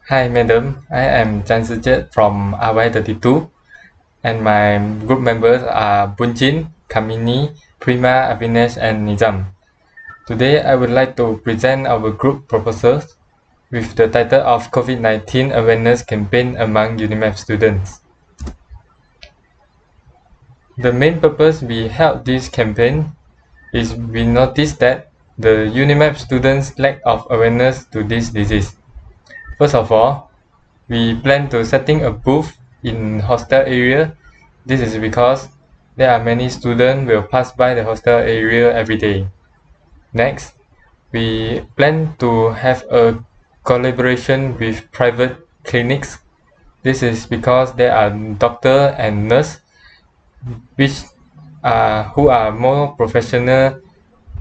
Hi, madam. I am Chan Sujet from RY32, and my group members are Bunjin, Kamini, Prima, Avinash, and Nizam. Today, I would like to present our group proposals with the title of COVID-19 Awareness Campaign among UniMAP students. The main purpose we held this campaign is we noticed that the UniMAP students lack of awareness to this disease. First of all, we plan to setting a booth in hostel area. This is because there are many students will pass by the hostel area every day. Next, we plan to have a collaboration with private clinics. This is because there are doctor and nurse which who are more professional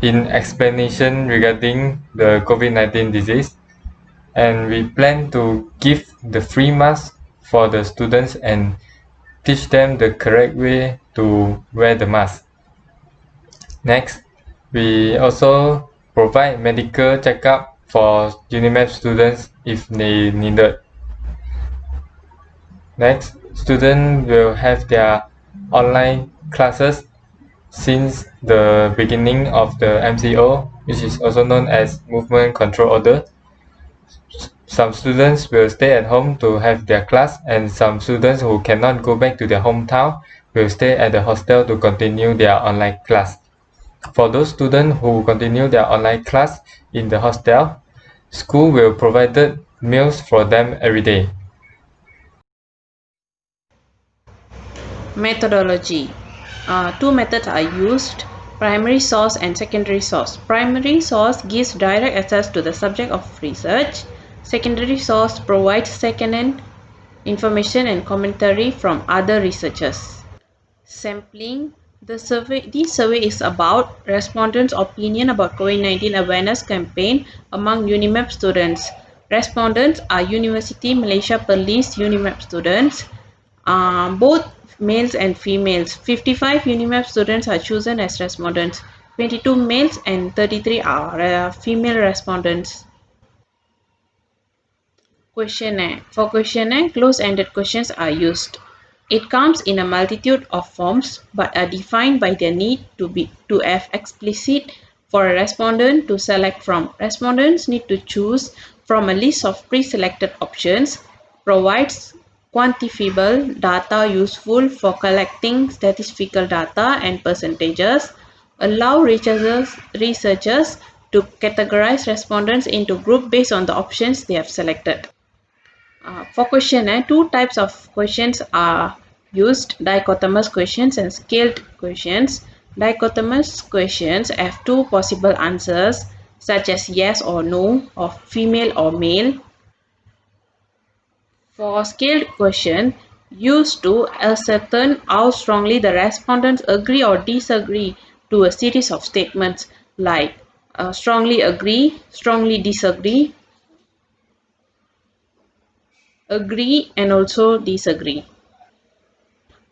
in explanation regarding the COVID-19 disease, and we plan to give the free mask for the students and teach them the correct way to wear the mask. Next, we also provide medical checkup for UniMAP students if they needed. Next, students will have their online classes since the beginning of the MCO, which is also known as Movement Control Order. Some students will stay at home to have their class, and some students who cannot go back to their hometown will stay at the hostel to continue their online class. For those students who continue their online class in the hostel, school will provide meals for them every day. Methodology. Two methods are used: primary source and secondary source. Primary source gives direct access to the subject of research. Secondary source provides second-hand information and commentary from other researchers. Sampling. This survey is about respondents' opinion about COVID-19 awareness campaign among UniMAP students. Respondents are University Malaysia Perlis UniMAP students, both males and females. 55 UniMAP students are chosen as respondents. 22 males and 33 are female respondents. Questionnaire. For questionnaire, close-ended questions are used. It comes in a multitude of forms but are defined by their need to have explicit for a respondent to select from. Respondents need to choose from a list of pre-selected options, provides quantifiable data useful for collecting statistical data and percentages, allow researchers to categorize respondents into groups based on the options they have selected. For questionnaire, two types of questions are used: dichotomous questions and scaled questions. Dichotomous questions have two possible answers, such as yes or no, or female or male. For scaled question, used to ascertain how strongly the respondents agree or disagree to a series of statements like strongly agree, strongly disagree, agree, and also disagree.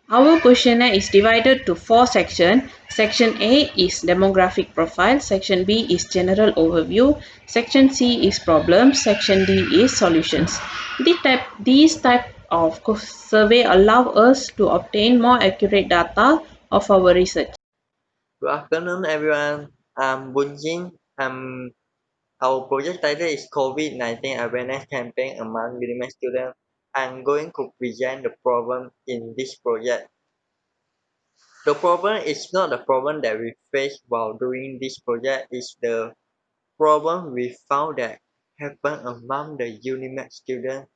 Our questionnaire is divided to 4 sections. Section A is demographic profile, Section B is general overview, Section C is problems, Section D is solutions. These type of survey allow us to obtain more accurate data of our research. Good afternoon, everyone. I'm Bunjin. Our project title is COVID-19 Awareness Campaign among UniMAP students. I'm going to present the problem in this project. The problem is not the problem that we face while doing this project, it's the problem we found that happened among the UniMAP students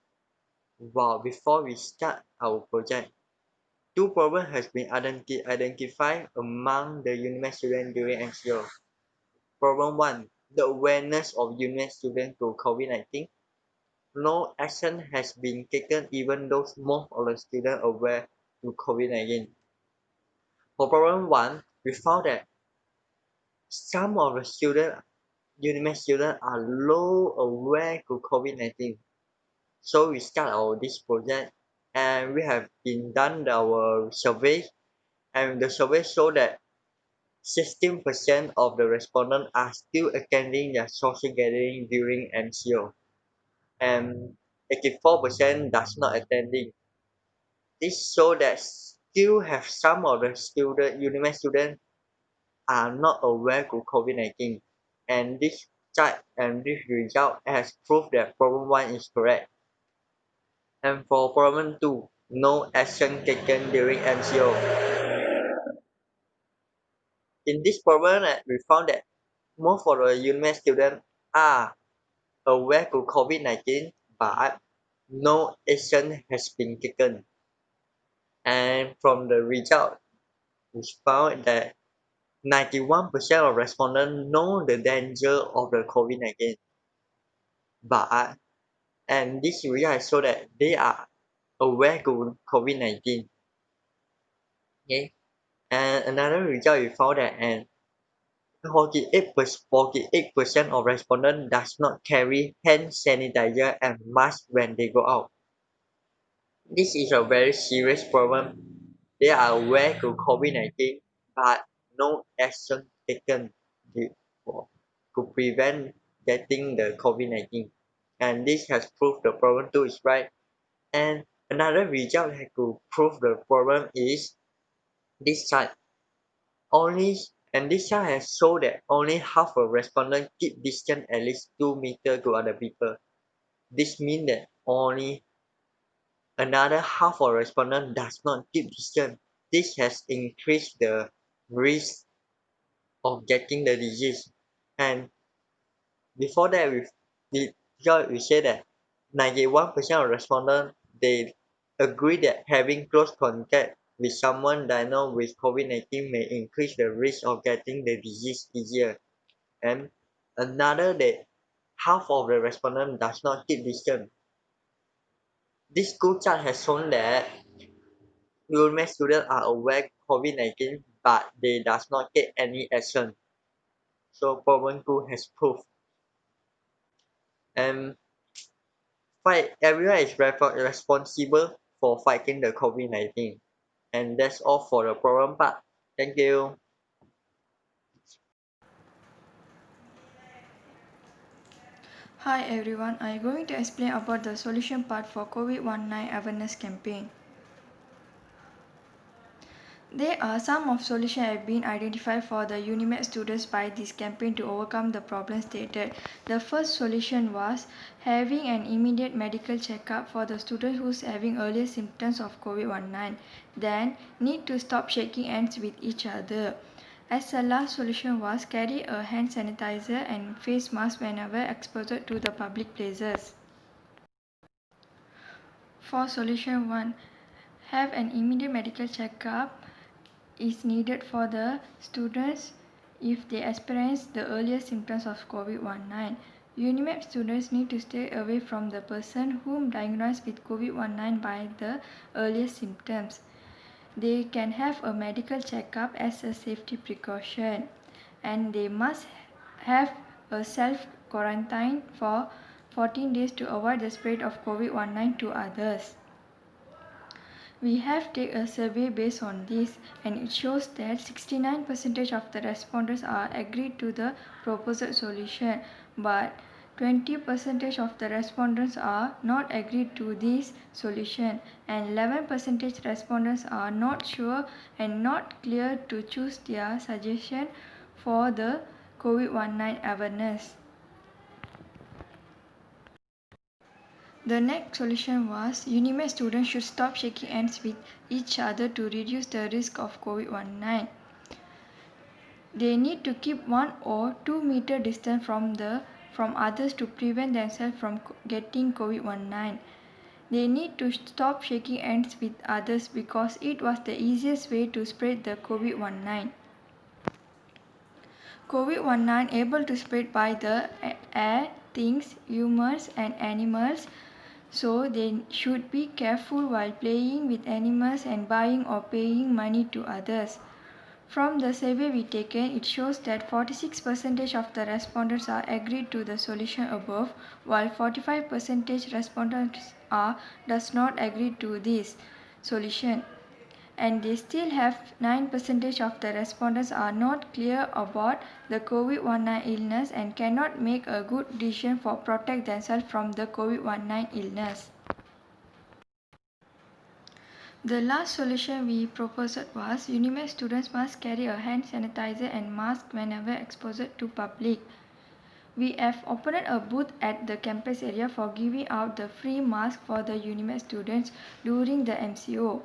while before we start our project. Two problems has been identified among the UniMAP students during MCO. Problem 1. The awareness of UniMAP students to COVID-19. No action has been taken even though most of the students are aware to COVID-19. For problem 1, we found that some of the UniMAP students are low aware to COVID-19. So we start this project and we have been done our survey, and the survey showed that 16% of the respondents are still attending their social gathering during MCO. And 84% does not attending. This shows that still have some of the UniMAP students are not aware of COVID-19, and this chart and this result has proved that problem 1 is correct. And for problem 2, no action taken during MCO. In this problem, we found that most of the UniMAP students are aware of COVID-19, but no action has been taken. And from the result, we found that 91% of respondents know the danger of the COVID-19, but and this result show that they are aware of COVID-19. Okay, and another result we found that 48% of respondents does not carry hand sanitizer and mask when they go out. This is a very serious problem. They are aware of COVID-19, but no action taken to prevent getting the COVID-19. And this has proved the problem 2 is right. And another result that could prove the problem is this chart. Only and this chart has shown that only half of respondents keep distance at least 2 meters to other people. This means that only another half of respondents does not keep distance. This has increased the risk of getting the disease. And before that, we say that 91% of respondents they agree that having close contact with someone diagnosed with COVID-19 may increase the risk of getting the disease easier. And another that half of the respondents does not keep distance. This school chart has shown that UMA students are aware of COVID-19, but they does not take any action. So problem 2 has proved. And everyone is responsible for fighting the COVID-19. And that's all for the problem part. Thank you. Hi everyone, I am going to explain about the solution part for COVID-19 awareness campaign. There are some of solutions have been identified for the UniMAP students by this campaign to overcome the problem stated. The first solution was having an immediate medical checkup for the students who's having earlier symptoms of COVID-19. Then need to stop shaking hands with each other. As the last solution was carry a hand sanitizer and face mask whenever exposed to the public places. For solution 1, have an immediate medical checkup is needed for the students if they experience the earlier symptoms of COVID-19. UniMAP students need to stay away from the person whom diagnosed with COVID-19 by the earlier symptoms. They can have a medical checkup as a safety precaution, and they must have a self-quarantine for 14 days to avoid the spread of COVID-19 to others. We have taken a survey based on this, and it shows that 69% of the respondents are agreed to the proposed solution, but 20% of the respondents are not agreed to this solution, and 11% respondents are not sure and not clear to choose their suggestion for the COVID-19 awareness. The next solution was UniMAP students should stop shaking hands with each other to reduce the risk of COVID-19. They need to keep 1 or 2 meter distance from others to prevent themselves from getting COVID-19. They need to stop shaking hands with others because it was the easiest way to spread the COVID-19. COVID-19 able to spread by the air, things, humans and animals. So they should be careful while playing with animals and buying or paying money to others. From the survey we taken, it shows that 46% of the respondents are agreed to the solution above, while 45% respondents does not agree to this solution. and they still have 9% of the respondents are not clear about the COVID-19 illness and cannot make a good decision for protect themselves from the COVID-19 illness. The last solution we proposed was UniMAP students must carry a hand sanitizer and mask whenever exposed to public. We have opened a booth at the campus area for giving out the free mask for the UniMAP students during the MCO.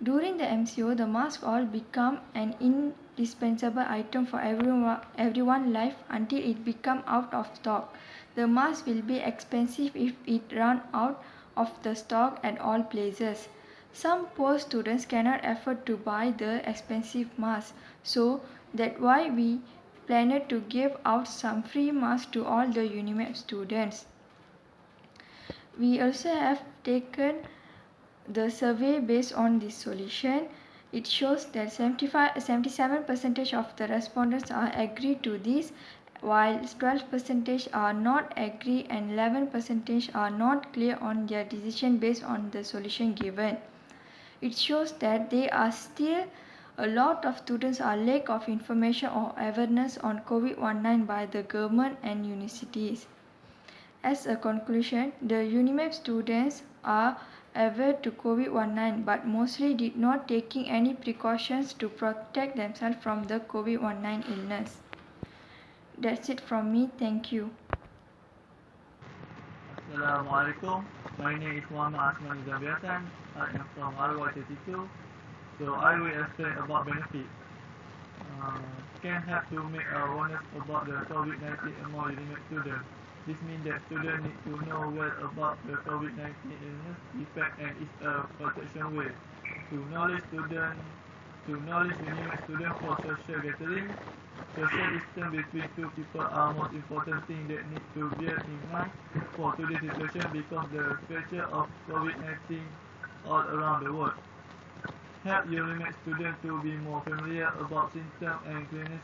During the MCO, the mask all become an indispensable item for everyone life until it become out of stock. The mask will be expensive if it run out of the stock at all places. Some poor students cannot afford to buy the expensive mask, so that's why we planned to give out some free masks to all the UniMAP students. We also have taken the survey based on this solution. It shows that 77% of the respondents are agree to this, while 12% are not agree and 11% are not clear on their decision based on the solution given. It shows that there are still a lot of students are lack of information or awareness on COVID-19 by the government and universities. As a conclusion, the UniMAP students are aware to COVID-19 but mostly did not taking any precautions to protect themselves from the COVID-19 illness. That's it from me. Thank you. Assalamualaikum. My name is Muhammad Asman Zabiatan. I am from ROBOTICS. So I will explain about benefit. Can help to make awareness about the COVID-19 among UniMAP students. This means that students need to know well about the COVID-19 illness effect and its protection way. To knowledge UniMAP students for social gathering. Social distance between two people are most important thing that need to bear in mind for today's situation because the pressure of COVID-19 all around the world. Help UniMAP students to be more familiar about symptoms and cleanliness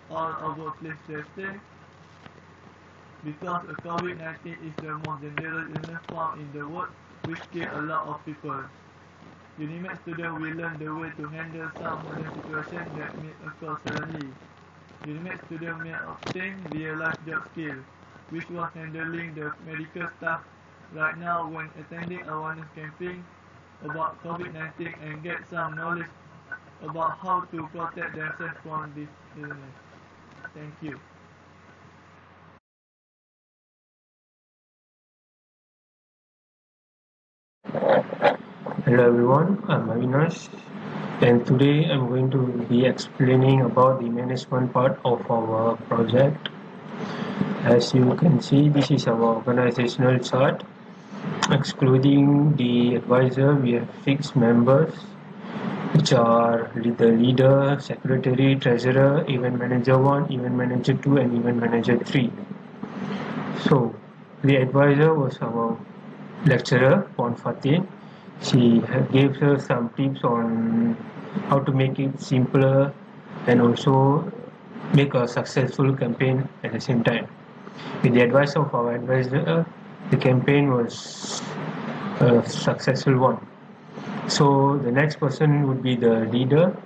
all over place they stay. Because COVID-19 is the most dangerous illness found in the world, which kills a lot of people. UniMAP students will learn the way to handle some modern situations that may occur suddenly. UniMAP students may obtain real-life job skills, which was handling the medical staff right now when attending awareness campaign about COVID-19 and get some knowledge about how to protect themselves from this illness. Thank you. Hello everyone, I'm Avinash, and today I'm going to be explaining about the management part of our project. As you can see, this is our organizational chart. Excluding the advisor, we have 6 members, which are the leader, secretary, treasurer, event manager 1, event manager 2, and event manager 3. So, the advisor was our lecturer, Pon Fatin. She gave us some tips on how to make it simpler and also make a successful campaign at the same time. With the advice of our advisor, the campaign was a successful one. So the next person would be the leader.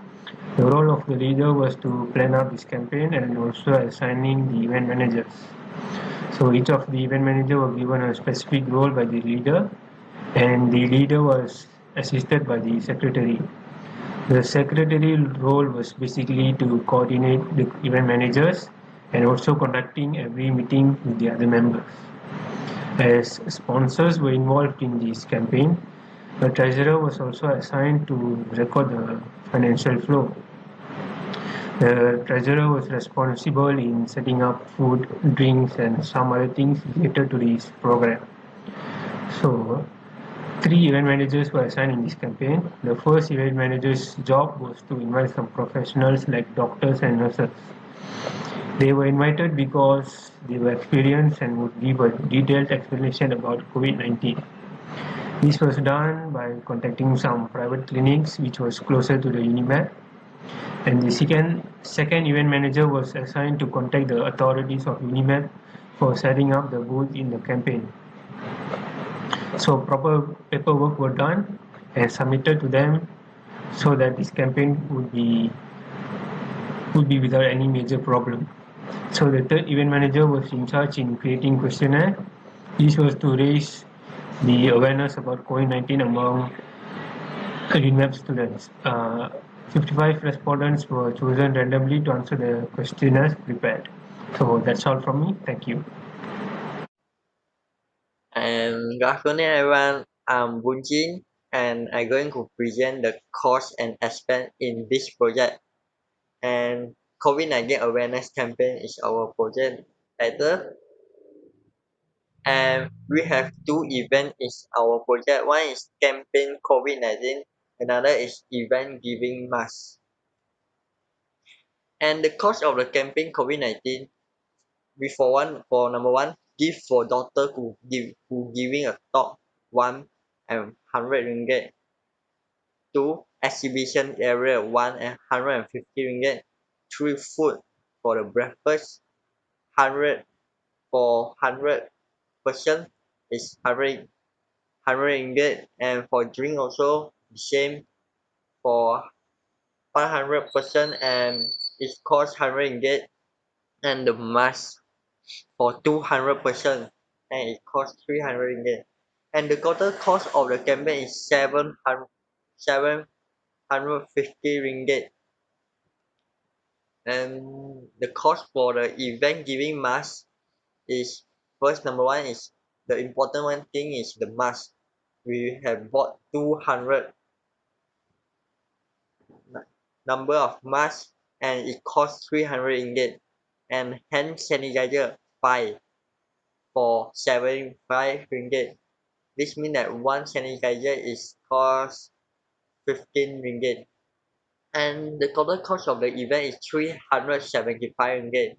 The role of the leader was to plan out this campaign and also assigning the event managers. So each of the event manager were given a specific role by the leader, and the leader was assisted by the secretary. The secretary role was basically to coordinate the event managers and also conducting every meeting with the other members. As sponsors were involved in this campaign, the treasurer was also assigned to record the financial flow. The treasurer was responsible in setting up food, drinks, and some other things related to this program. So, 3 event managers were assigned in this campaign. The first event manager's job was to invite some professionals like doctors and nurses. They were invited because they were experienced and would give a detailed explanation about COVID-19. This was done by contacting some private clinics which was closer to the UniMAP. And the second event manager was assigned to contact the authorities of UniMAP for setting up the booth in the campaign. So proper paperwork were done and submitted to them so that this campaign would be without any major problem. So the third event manager was in charge in creating questionnaire. This was to raise the awareness about COVID-19 among UniMAP students. 55 respondents were chosen randomly to answer the questionnaires prepared. So that's all from me. Thank you. And good afternoon, everyone. I'm Bunjin, and I'm going to present the cost and expense in this project. And COVID-19 awareness campaign is our project title. And we have two events in our project. One is campaign COVID-19, another is event giving mask. And the cost of the campaign COVID-19, for number one, give for doctor who giving a talk 100 ringgit. Two, exhibition area 150 ringgit. Three, food for the breakfast 100 for 100 person is 100 ringgit, and for drink also the same for 100% and it costs 100 ringgit, and the mask for 200% and it costs 300 ringgit, and the total cost of the campaign is 750 ringgit. And the cost for the event giving mask is, first, number one is the important one thing is the mask. We have bought 200 number of masks and it costs 300 ringgit, and hand sanitizer 5 for 75 ringgit. This means that one sanitizer is cost 15 ringgit, and the total cost of the event is 375 ringgit.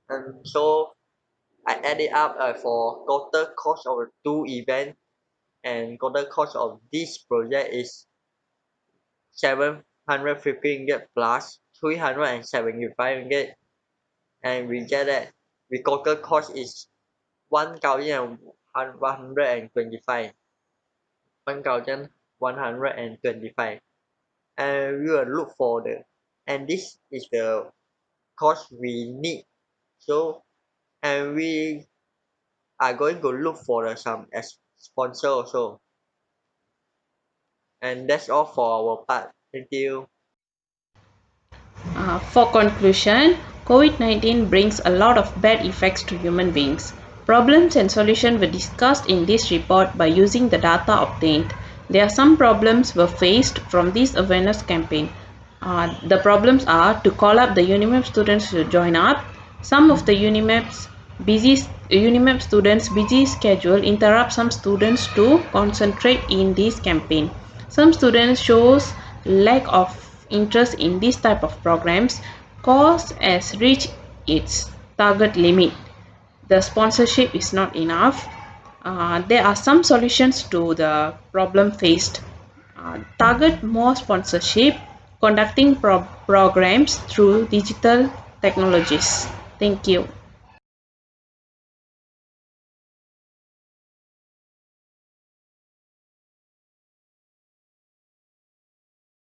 And so I added up for total cost of the two events, and total cost of this project is 750 ringgit plus 375 ringgit, and we get that the total cost is 1125 1125, and we will look for and this is the cost we need. So, and we are going to look for some sponsor also, and that's all for our part. Thank you. For conclusion, COVID-19 brings a lot of bad effects to human beings. Problems and solutions were discussed in this report by using the data obtained. There are some problems were faced from this awareness campaign. The problems are to call up the UniMAP students to join up. Some of the UniMAP students' busy schedule interrupt some students to concentrate in this campaign. Some students shows lack of interest in this type of programs. Course has reached its target limit. The sponsorship is not enough. There are some solutions to the problem faced. Target more sponsorship, conducting programs through digital technologies. Thank you.